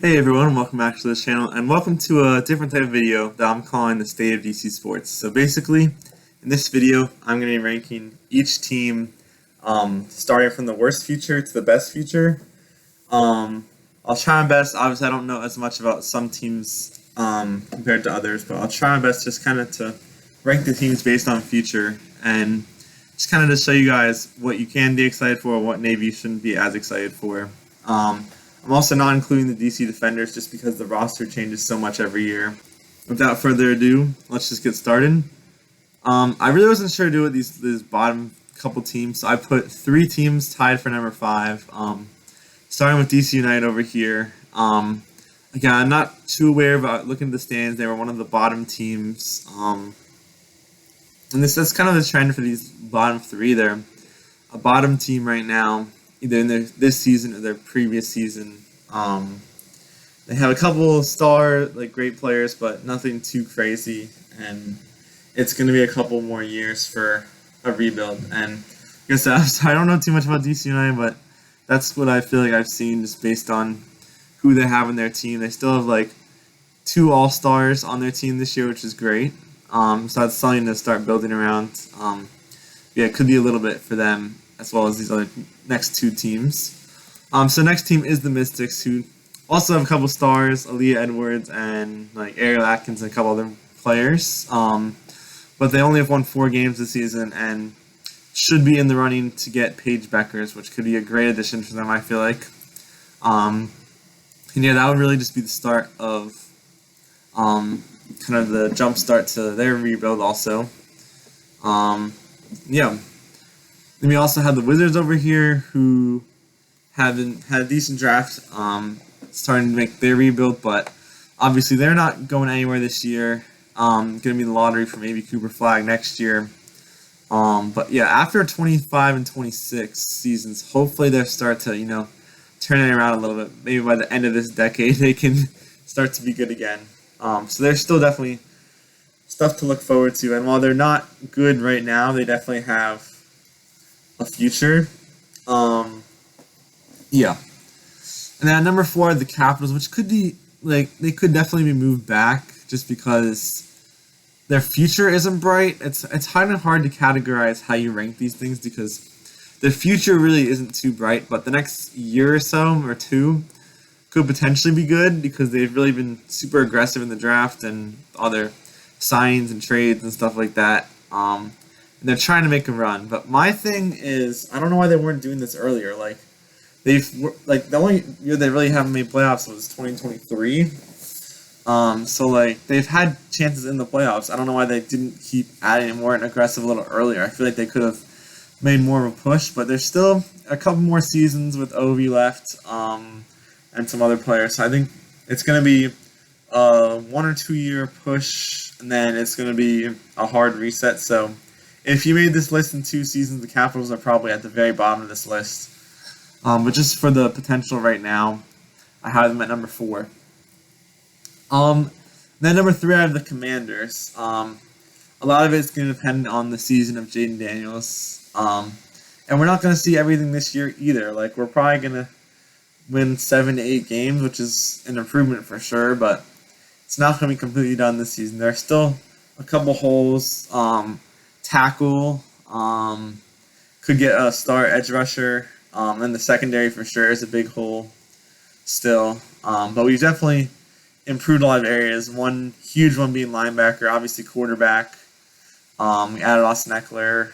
Hey everyone, welcome back to this channel, and welcome to a different type of video that I'm calling the State of DC Sports. So basically, in this video, I'm going to be ranking each team, starting from the worst future to the best future. I'll try my best. Obviously, I don't know as much about some teams compared to others, but I'll try my best just kind of to rank the teams based on future and just kind of to show you guys what you can be excited for, what maybe you shouldn't be as excited for. I'm also not including the DC Defenders just because the roster changes so much every year. Without further ado, let's just get started. I really wasn't sure to do with these bottom couple teams, so I put three teams tied for number 5. Starting with DC United over here. Again, I'm not too aware about looking at the stands. They were one of the bottom teams. And that's kind of the trend for these bottom three. They're a bottom team right now, either in this season or their previous season. They have a couple great players, but nothing too crazy. And it's going to be a couple more years for a rebuild. And I guess I don't know too much about DC United, but that's what I feel like I've seen just based on who they have in their team. They still have like 2 All-Stars on their team this year, which is great. So that's something to start building around. Yeah, it could be a little bit for them as well as these other next 2 teams. So next team is the Mystics, who also have a couple stars, Aaliyah Edwards and like Ariel Atkins and a couple other players. But they only have won 4 games this season and should be in the running to get Paige Beckers, which could be a great addition for them, I feel like. And yeah, that would really just be the start of kind of the jump start to their rebuild also. Yeah. Then we also have the Wizards over here who haven't had a decent draft, starting to make their rebuild, but obviously they're not going anywhere this year. Going to be the lottery for maybe Cooper Flag next year. But yeah, after 25 and 26 seasons, hopefully they'll start to, turn it around a little bit. Maybe by the end of this decade, they can start to be good again. So there's still definitely stuff to look forward to. And while they're not good right now, they definitely have a future. Yeah. And then at number 4, the Capitals, which could be, they could definitely be moved back just because their future isn't bright. It's kind of hard to categorize how you rank these things because their future really isn't too bright, but the next year or so or 2 could potentially be good because they've really been super aggressive in the draft and other signs and trades and stuff like that. And they're trying to make a run. But my thing is, I don't know why they weren't doing this earlier. The only year they really haven't made playoffs was 2023. So they've had chances in the playoffs. I don't know why they didn't keep adding more and aggressive a little earlier. I feel like they could have made more of a push, but there's still a couple more seasons with Ovi left, and some other players. So I think it's going to be a 1 or 2 year push, and then it's going to be a hard reset. So if you made this list in 2 seasons, the Capitals are probably at the very bottom of this list. But just for the potential right now, I have them at number 4. Then number 3, I have the Commanders. A lot of it's going to depend on the season of Jaden Daniels. And we're not going to see everything this year either. We're probably going to win 7 to 8 games, which is an improvement for sure, but it's not going to be completely done this season. There are still a couple holes. Tackle, could get a star edge rusher, and the secondary for sure is a big hole still. But we've definitely improved a lot of areas. One huge one being linebacker, obviously quarterback. We added Austin Eckler.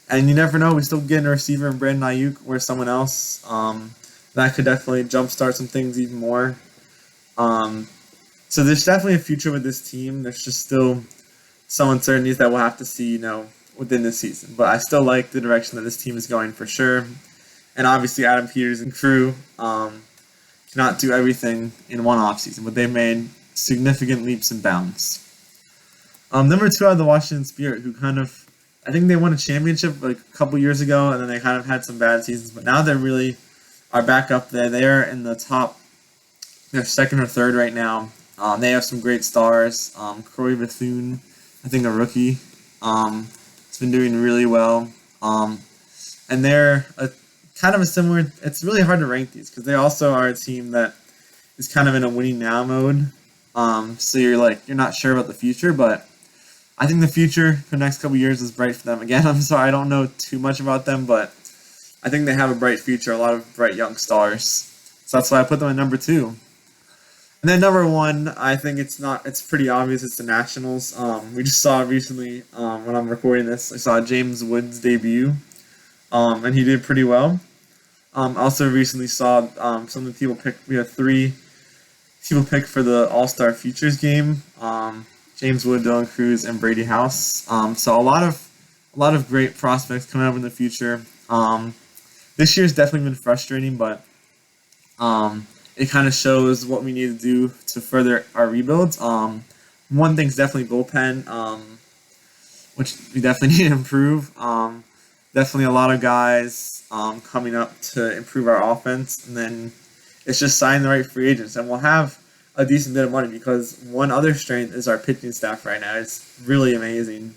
And you never know, we still get a receiver in Brandon Ayuk or someone else. That could definitely jumpstart some things even more. So there's definitely a future with this team. There's just still some uncertainties that we'll have to see, within this season. But I still like the direction that this team is going for sure. And obviously Adam Peters and crew cannot do everything in one offseason, but they've made significant leaps and bounds. Number 2, I have the Washington Spirit, who I think they won a championship a couple years ago, and then they kind of had some bad seasons, but now they really are back up there. They are in the top, they're 2nd or 3rd right now. They have some great stars. Corey Bethune, I think a rookie, has been doing really well. And they're kind of a similar. It's really hard to rank these because they also are a team that is kind of in a winning now mode. So you're not sure about the future, but I think the future for the next couple years is bright for them. Again, I'm sorry I don't know too much about them, but I think they have a bright future, a lot of bright young stars. So that's why I put them at number 2. And then number 1, I think it's pretty obvious, it's the Nationals. We just saw recently, when I'm recording this, I saw James Wood's debut, and he did pretty well. Also recently saw some of the people pick. We have 3 people picked for the All-Star Futures game. James Wood, Dylan Cruz, and Brady House. So a lot of great prospects coming up in the future. This year's definitely been frustrating, but it kind of shows what we need to do to further our rebuilds. One thing's definitely bullpen, which we definitely need to improve. Definitely a lot of guys coming up to improve our offense, and then it's just signing the right free agents, and we'll have a decent bit of money because one other strength is our pitching staff right now. It's really amazing.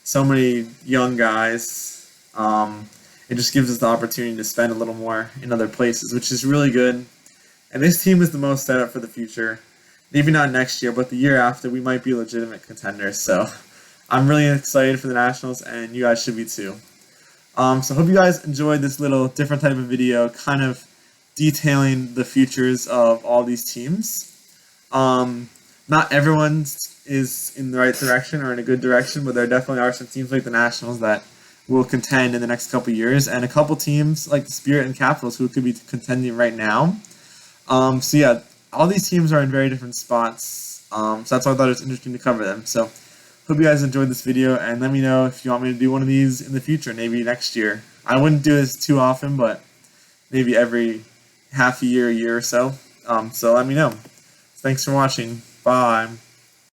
So many young guys. It just gives us the opportunity to spend a little more in other places, which is really good. And this team is the most set up for the future. Maybe not next year, but the year after, we might be legitimate contenders. So I'm really excited for the Nationals, and you guys should be too. So I hope you guys enjoyed this little different type of video, kind of detailing the futures of all these teams. Not everyone is in the right direction or in a good direction, but there definitely are some teams like the Nationals that will contend in the next couple years, and a couple teams like the Spirit and Capitals who could be contending right now. So yeah, all these teams are in very different spots, so that's why I thought it was interesting to cover them. So hope you guys enjoyed this video, and let me know if you want me to do one of these in the future, maybe next year. I wouldn't do this too often, but maybe every half a year or so. So let me know. Thanks for watching. Bye.